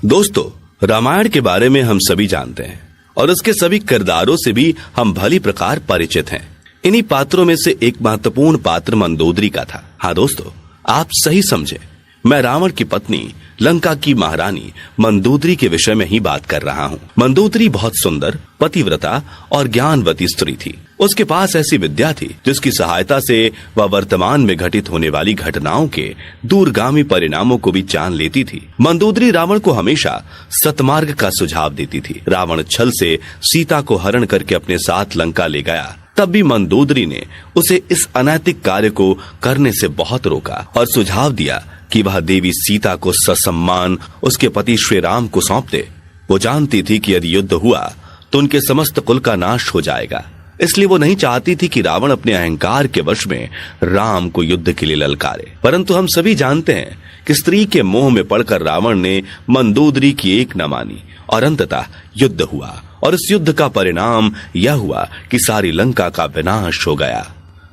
दोस्तों, रामायण के बारे में हम सभी जानते हैं और उसके सभी किरदारों से भी हम भली प्रकार परिचित हैं। इन्हीं पात्रों में से एक महत्वपूर्ण पात्र मंदोदरी का था। हाँ दोस्तों, आप सही समझे, मैं रावण की पत्नी, लंका की महारानी मंदोदरी के विषय में ही बात कर रहा हूँ। मंदोदरी बहुत सुंदर, पतिव्रता और ज्ञानवती स्त्री थी। उसके पास ऐसी विद्या थी जिसकी सहायता से वह वर्तमान में घटित होने वाली घटनाओं के दूरगामी परिणामों को भी जान लेती थी। मंदोदरी रावण को हमेशा सतमार्ग का सुझाव देती थी। रावण छल से सीता को हरण करके अपने साथ लंका ले गया, तब भी मंदोदरी ने उसे इस अनैतिक कार्य को करने से बहुत रोका और सुझाव दिया कि वह देवी सीता को ससम्मान उसके पति श्री राम को सौंप दे। वो जानती थी कि यदि युद्ध हुआ तो उनके समस्त कुल का नाश हो जाएगा, इसलिए वो नहीं चाहती थी कि रावण अपने अहंकार के वश में राम को युद्ध के लिए ललकारे। परंतु हम सभी जानते हैं कि स्त्री के मोह में पड़कर रावण ने मंदोदरी की एक न मानी और अंततः युद्ध हुआ। और इस युद्ध का परिणाम यह हुआ कि सारी लंका का विनाश हो गया।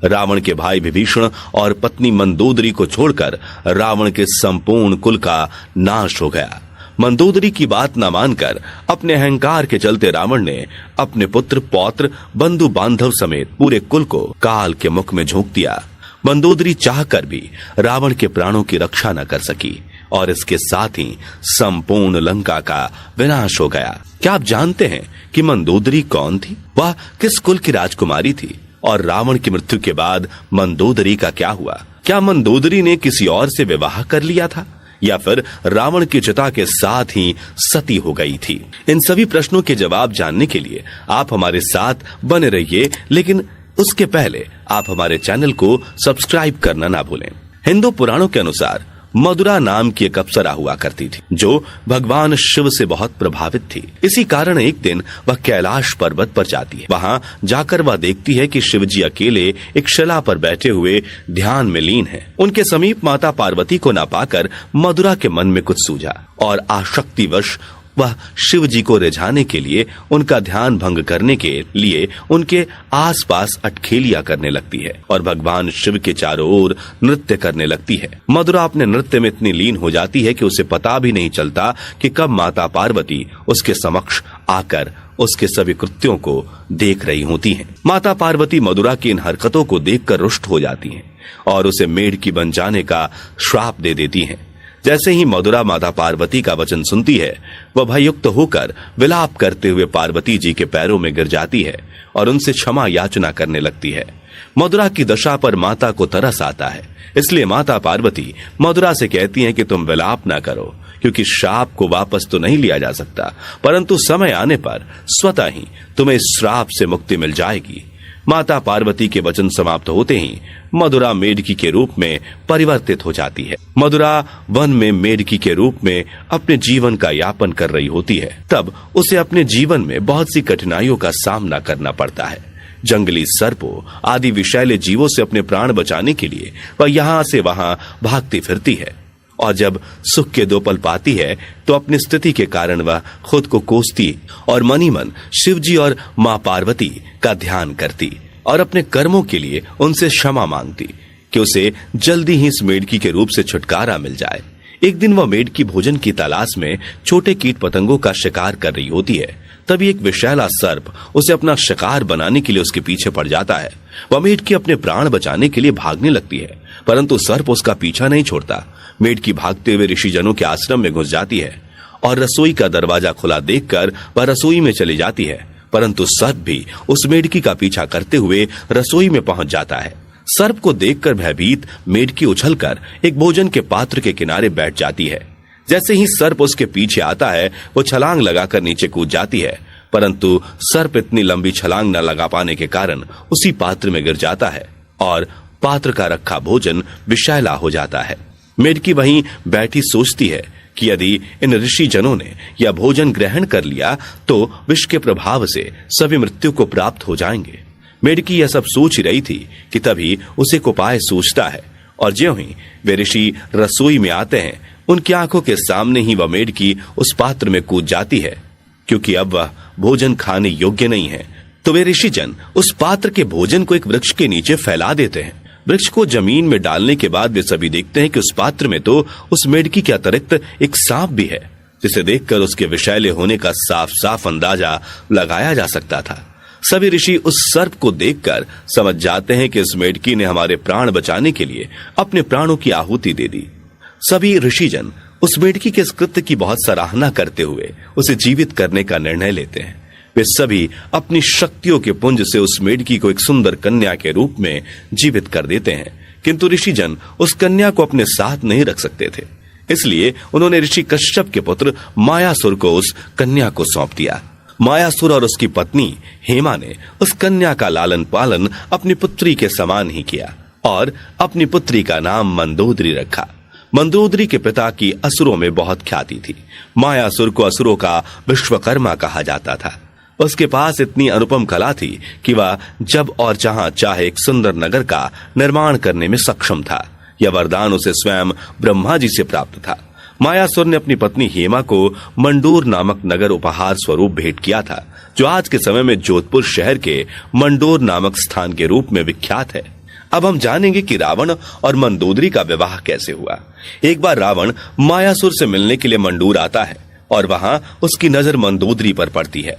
रावण के भाई विभीषण और पत्नी मंदोदरी को छोड़कर रावण के संपूर्ण कुल का नाश हो गया। मंदोदरी की बात न मानकर अपने अहंकार के चलते रावण ने अपने पुत्र, पौत्र, बंधु बांधव समेत पूरे कुल को काल के मुख में झोंक दिया। मंदोदरी चाहकर भी रावण के प्राणों की रक्षा न कर सकी और इसके साथ ही संपूर्ण लंका का विनाश हो गया। क्या आप जानते हैं कि मंदोदरी कौन थी? वह किस कुल की राजकुमारी थी? और रावण की मृत्यु के बाद मंदोदरी का क्या हुआ? क्या मंदोदरी ने किसी और से विवाह कर लिया था या फिर रावण की चिता के साथ ही सती हो गई थी? इन सभी प्रश्नों के जवाब जानने के लिए आप हमारे साथ बने रहिए, लेकिन उसके पहले आप हमारे चैनल को सब्सक्राइब करना ना भूलें। हिंदू पुराणों के अनुसार मदुरा नाम की एक अप्सरा हुआ करती थी जो भगवान शिव से बहुत प्रभावित थी। इसी कारण एक दिन वह कैलाश पर्वत पर जाती है। वहां जाकर वह देखती है कि शिव जी अकेले एक शिला पर बैठे हुए ध्यान में लीन हैं। उनके समीप माता पार्वती को न पाकर मदुरा के मन में कुछ सूझा और आसक्तिवश वह शिव जी को रिझाने के लिए, उनका ध्यान भंग करने के लिए उनके आसपास अटखेलियां करने लगती है और भगवान शिव के चारों ओर नृत्य करने लगती है। मदुरा अपने नृत्य में इतनी लीन हो जाती है कि उसे पता भी नहीं चलता कि कब माता पार्वती उसके समक्ष आकर उसके सभी कृत्यों को देख रही होती हैं। माता पार्वती मदुरा की इन हरकतों को देखकर रुष्ट हो जाती हैं और उसे मेढकी बन जाने का श्राप दे देती हैं। जैसे ही मदुरा माता पार्वती का वचन सुनती है, वह भययुक्त होकर विलाप करते हुए पार्वती जी के पैरों में गिर जाती है और उनसे क्षमा याचना करने लगती है। मदुरा की दशा पर माता को तरस आता है, इसलिए माता पार्वती मदुरा से कहती हैं कि तुम विलाप ना करो, क्योंकि श्राप को वापस तो नहीं लिया जा सकता, परंतु समय आने पर स्वतः ही तुम्हें इस श्राप से मुक्ति मिल जाएगी। माता पार्वती के वचन समाप्त होते ही मदुरा मेढकी के रूप में परिवर्तित हो जाती है। मदुरा वन में मेढकी के रूप में अपने जीवन का यापन कर रही होती है। तब उसे अपने जीवन में बहुत सी कठिनाइयों का सामना करना पड़ता है। जंगली सर्पों आदि विषैले जीवों से अपने प्राण बचाने के लिए वह यहाँ से वहां भागती फिरती है और जब सुख के दो पल पाती है तो अपनी स्थिति के कारण वह खुद को कोसती और मनी मन शिवजी और मां पार्वती का ध्यान करती और अपने कर्मों के लिए उनसे क्षमा मांगती कि उसे जल्दी ही इस मेढकी के रूप से छुटकारा मिल जाए। एक दिन वह मेढकी भोजन की तलाश में छोटे कीट पतंगों का शिकार कर रही होती है। तभी एक विषैला सर्प उसे अपना शिकार बनाने के लिए उसके पीछे पड़ जाता है। वह मेढकी अपने प्राण बचाने के लिए भागने लगती है, परंतु सर्प उसका पीछा नहीं छोड़ता। मेढकी भागते हुए ऋषिजनों के आश्रम में घुस जाती है और रसोई का दरवाजा खुला देखकर वह रसोई में चली जाती है, परंतु सर्प भी उस मेढकी का पीछा करते हुए रसोई में पहुंच जाता है। सर्प को देखकर भयभीत मेढकी उछलकर एक भोजन के पात्र के किनारे बैठ जाती है। जैसे ही सर्प उसके पीछे आता है, वो छलांग लगाकर नीचे कूद जाती है, परंतु सर्प इतनी लंबी छलांग न लगा पाने के कारण उसी पात्र में गिर जाता है और पात्र का रखा भोजन विषैला हो जाता है। मेढकी वहीं बैठी सोचती है कि यदि इन ऋषि जनों ने यह भोजन ग्रहण कर लिया तो विष के प्रभाव से सभी मृत्यु को प्राप्त हो जाएंगे। मेढकी यह सब सोच ही रही थी कि तभी उसे एक उपाय सूझता है और ज्यों ही वे ऋषि रसोई में आते हैं, उनकी आंखों के सामने ही वह मेढकी उस पात्र में कूद जाती है। क्योंकि अब वह भोजन खाने योग्य नहीं है, तो वे ऋषिजन उस पात्र के भोजन को एक वृक्ष के नीचे फैला देते हैं। वृक्ष को जमीन में डालने के बाद वे सभी देखते हैं कि उस पात्र में तो उस मेढकी के अतिरिक्त एक सांप भी है। जिसे देखकर उसके विषैले होने का साफ साफ अंदाजा लगाया जा सकता था। सभी ऋषि उस सर्प को देखकर समझ जाते हैं कि इस मेढकी ने हमारे प्राण बचाने के लिए अपने प्राणों की आहुति दे दी। सभी ऋषिजन उस मेढकी के इस कृत्य की बहुत सराहना करते हुए उसे जीवित करने का निर्णय लेते हैं। वे सभी अपनी शक्तियों के पुंज से उस मेढकी को एक सुंदर कन्या के रूप में जीवित कर देते हैं, किंतु ऋषिजन उस कन्या को अपने साथ नहीं रख सकते थे। इसलिए उन्होंने ऋषि कश्यप के पुत्र मायासुर को उस कन्या को सौंप दिया। मायासुर और उसकी पत्नी हेमा ने उस कन्या का लालन पालन अपनी पुत्री के समान ही किया और अपनी पुत्री का नाम मंदोदरी रखा। मंदोदरी के पिता की असुरों में बहुत ख्याति थी। मायासुर को असुरों का विश्वकर्मा कहा जाता था। उसके पास इतनी अनुपम कला थी कि वह जब और जहां चाहे एक सुंदर नगर का निर्माण करने में सक्षम था। यह वरदान उसे स्वयं ब्रह्मा जी से प्राप्त था। मायासुर ने अपनी पत्नी हेमा को मंडोर नामक नगर उपहार स्वरूप भेंट किया था, जो आज के समय में जोधपुर शहर के मंडोर नामक स्थान के रूप में विख्यात है। अब हम जानेंगे कि रावण और मंदोदरी का विवाह कैसे हुआ। एक बार रावण मायासुर से मिलने के लिए मंडोर आता है और वहां उसकी नजर मंदोदरी पर पड़ती है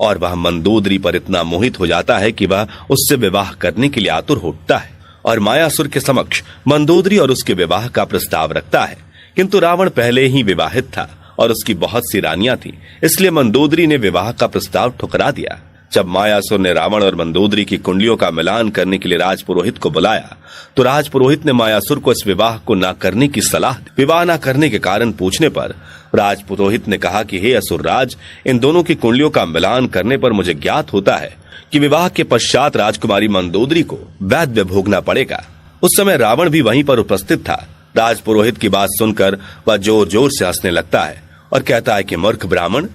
और वह मंदोदरी पर इतना मोहित हो जाता है कि वह उससे विवाह करने के लिए आतुर होता है और मायासुर के समक्ष मंदोदरी और उसके विवाह का प्रस्ताव रखता है। किंतु रावण पहले ही विवाहित था और उसकी बहुत सी रानियां थी, इसलिए मंदोदरी ने विवाह का प्रस्ताव ठुकरा दिया। जब मायासुर ने रावण और मंदोदरी की कुंडलियों का मिलान करने के लिए राजपुरोहित को बुलाया तो राजपुरोहित ने मायासुर को इस विवाह को न करने की सलाह दी। विवाह न करने के कारण पूछने पर राजपुरोहित ने कहा कि हे असुरराज, इन दोनों की कुंडलियों का मिलान करने पर मुझे ज्ञात होता है कि विवाह के पश्चात राजकुमारी मंदोदरी को वैधव्य भोगना पड़ेगा। उस समय रावण भी वहीं पर उपस्थित था। राजपुरोहित की बात सुनकर वह जोर जोर से हंसने लगता है और कहता है कि मूर्ख ब्राह्मण,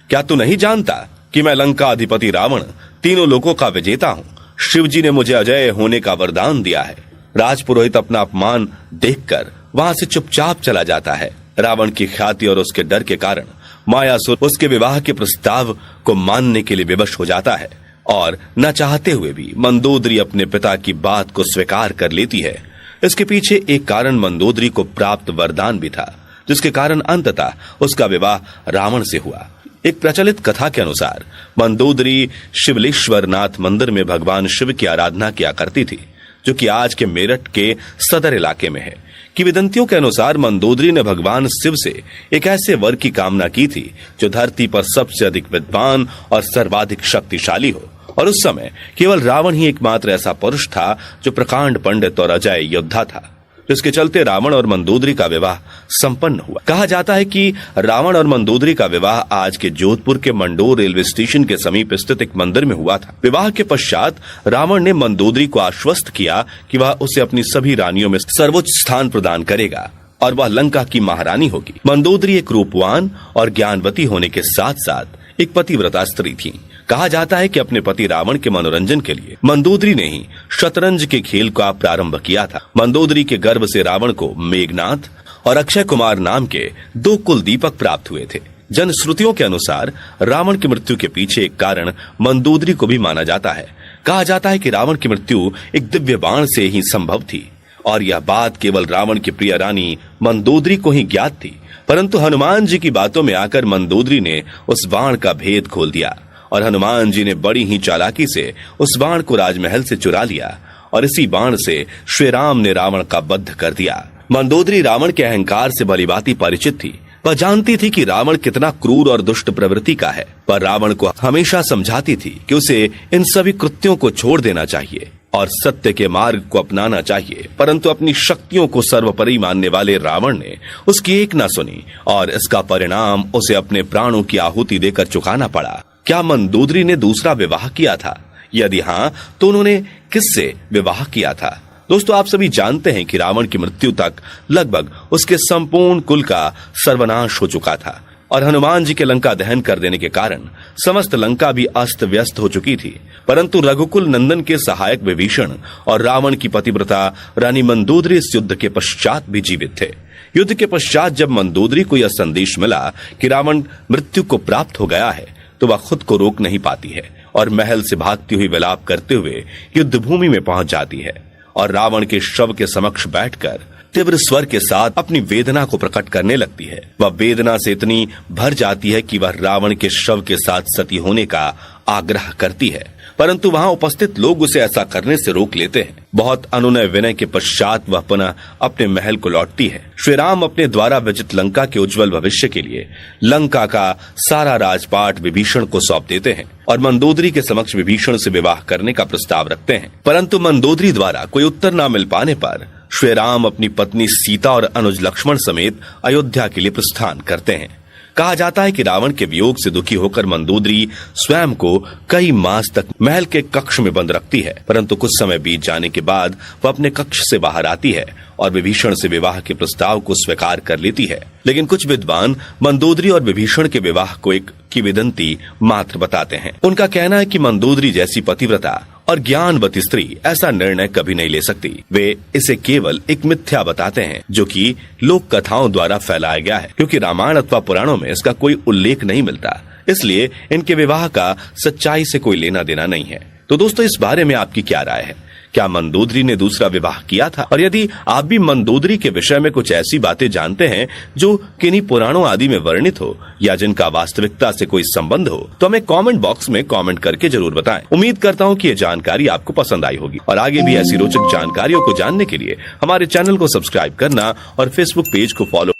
क्या तू नहीं जानता कि मैं लंका अधिपति रावण तीनों लोगों का विजेता हूँ। शिवजी ने मुझे अजय होने का वरदान दिया है। राजपुरोहित अपना अपमान देखकर वहां से चुपचाप चला जाता है। रावण की ख्याति और उसके डर के कारण मायासुर उसके विवाह के प्रस्ताव को मानने के लिए विवश हो जाता है और न चाहते हुए भी मंदोदरी अपने पिता की बात को स्वीकार कर लेती है। इसके पीछे एक कारण मंदोदरी को प्राप्त वरदान भी था, जिसके कारण अंततः उसका विवाह रावण से हुआ। एक प्रचलित कथा के अनुसार मंदोदरी शिवलेश्वर नाथ मंदिर में भगवान शिव की आराधना किया करती थी, जो कि आज के मेरठ के सदर इलाके में है। किंवदंतियों के अनुसार मंदोदरी ने भगवान शिव से एक ऐसे वर की कामना की थी जो धरती पर सबसे अधिक विद्वान और सर्वाधिक शक्तिशाली हो, और उस समय केवल रावण ही एकमात्र ऐसा पुरुष था जो प्रकांड पंडित और अजय योद्धा था, जिसके चलते रावण और मंदोदरी का विवाह संपन्न हुआ। कहा जाता है कि रावण और मंदोदरी का विवाह आज के जोधपुर के मंडोर रेलवे स्टेशन के समीप स्थित एक मंदिर में हुआ था। विवाह के पश्चात रावण ने मंदोदरी को आश्वस्त किया कि वह उसे अपनी सभी रानियों में सर्वोच्च स्थान प्रदान करेगा और वह लंका की महारानी होगी। मंदोदरी एक रूपवान और ज्ञानवती होने के साथ साथ एक पतिव्रता स्त्री थी। कहा जाता है कि अपने पति रावण के मनोरंजन के लिए मंदोदरी ने ही शतरंज के खेल का प्रारंभ किया था। मंदोदरी के गर्भ से रावण को मेघनाथ और अक्षय कुमार नाम के 2 कुल दीपक प्राप्त हुए थे। जनश्रुतियों के अनुसार रावण की मृत्यु के पीछे एक कारण मंदोदरी को भी माना जाता है। कहा जाता है कि रावण की मृत्यु एक दिव्य बाण से ही संभव थी और यह बात केवल रावण की प्रिय रानी मंदोदरी को ही ज्ञात थी, परंतु हनुमान जी की बातों में आकर मंदोदरी ने उस बाण का भेद खोल दिया और हनुमान जी ने बड़ी ही चालाकी से उस बाण को राजमहल से चुरा लिया और इसी बाण से श्री राम ने रावण का वध कर दिया। मंदोदरी रावण के अहंकार से भलीभांति परिचित थी। वह जानती थी कि रावण कितना क्रूर और दुष्ट प्रवृत्ति का है, पर रावण को हमेशा समझाती थी कि उसे इन सभी कृत्यों को छोड़ देना चाहिए और सत्य के मार्ग को अपनाना चाहिए। परंतु अपनी शक्तियों को सर्वोपरि मानने वाले रावण ने उसकी एक न सुनी और इसका परिणाम उसे अपने प्राणों की आहुति देकर चुकाना पड़ा। क्या मंदोदरी ने दूसरा विवाह किया था? यदि हाँ, तो उन्होंने किससे विवाह किया था? दोस्तों, आप सभी जानते हैं कि रावण की मृत्यु तक लगभग उसके संपूर्ण कुल का सर्वनाश हो चुका था और हनुमान जी के लंका दहन कर देने के कारण समस्त लंका भी अस्त व्यस्त हो चुकी थी। परंतु रघुकुल नंदन के सहायक विभीषण और रावण की पतिव्रता रानी मंदोदरी इस युद्ध के पश्चात भी जीवित थे। युद्ध के पश्चात जब मंदोदरी को यह संदेश मिला कि रावण मृत्यु को प्राप्त हो गया है, तो वह खुद को रोक नहीं पाती है और महल से भागती हुई विलाप करते हुए युद्ध भूमि में पहुंच जाती है और रावण के शव के समक्ष बैठकर तीव्र स्वर के साथ अपनी वेदना को प्रकट करने लगती है। वह वेदना से इतनी भर जाती है कि वह रावण के शव के साथ सती होने का आग्रह करती है, परंतु वहां उपस्थित लोग उसे ऐसा करने से रोक लेते हैं। बहुत अनुनय विनय के पश्चात वह पुनः अपने महल को लौटती है। श्री राम अपने द्वारा विजित लंका के उज्जवल भविष्य के लिए लंका का सारा राजपाट विभीषण को सौंप देते हैं और मंदोदरी के समक्ष विभीषण से विवाह करने का प्रस्ताव रखते हैं। परंतु मंदोदरी द्वारा कोई उत्तर न मिल पाने पर श्री राम अपनी पत्नी सीता और अनुज लक्ष्मण समेत अयोध्या के लिए प्रस्थान करते हैं। कहा जाता है कि रावण के वियोग से दुखी होकर मंदोदरी स्वयं को कई मास तक महल के कक्ष में बंद रखती है, परंतु कुछ समय बीत जाने के बाद वह अपने कक्ष से बाहर आती है और विभीषण से विवाह के प्रस्ताव को स्वीकार कर लेती है। लेकिन कुछ विद्वान मंदोदरी और विभीषण के विवाह को एक किंवदंती मात्र बताते हैं। उनका कहना है कि मंदोदरी जैसी पतिव्रता और ज्ञानवती स्त्री ऐसा निर्णय कभी नहीं ले सकती। वे इसे केवल एक मिथ्या बताते हैं जो कि लोक कथाओं द्वारा फैलाया गया है, क्योंकि रामायण अथवा पुराणों में इसका कोई उल्लेख नहीं मिलता। इसलिए इनके विवाह का सच्चाई से कोई लेना देना नहीं है। तो दोस्तों, इस बारे में आपकी क्या राय है? क्या मंदोदरी ने दूसरा विवाह किया था? और यदि आप भी मंदोदरी के विषय में कुछ ऐसी बातें जानते हैं जो किन्हीं पुराणों आदि में वर्णित हो या जिनका वास्तविकता से कोई संबंध हो, तो हमें कमेंट बॉक्स में कमेंट करके जरूर बताएं। उम्मीद करता हूं कि ये जानकारी आपको पसंद आई होगी और आगे भी ऐसी रोचक जानकारियों को जानने के लिए हमारे चैनल को सब्सक्राइब करना और फेसबुक पेज को फॉलो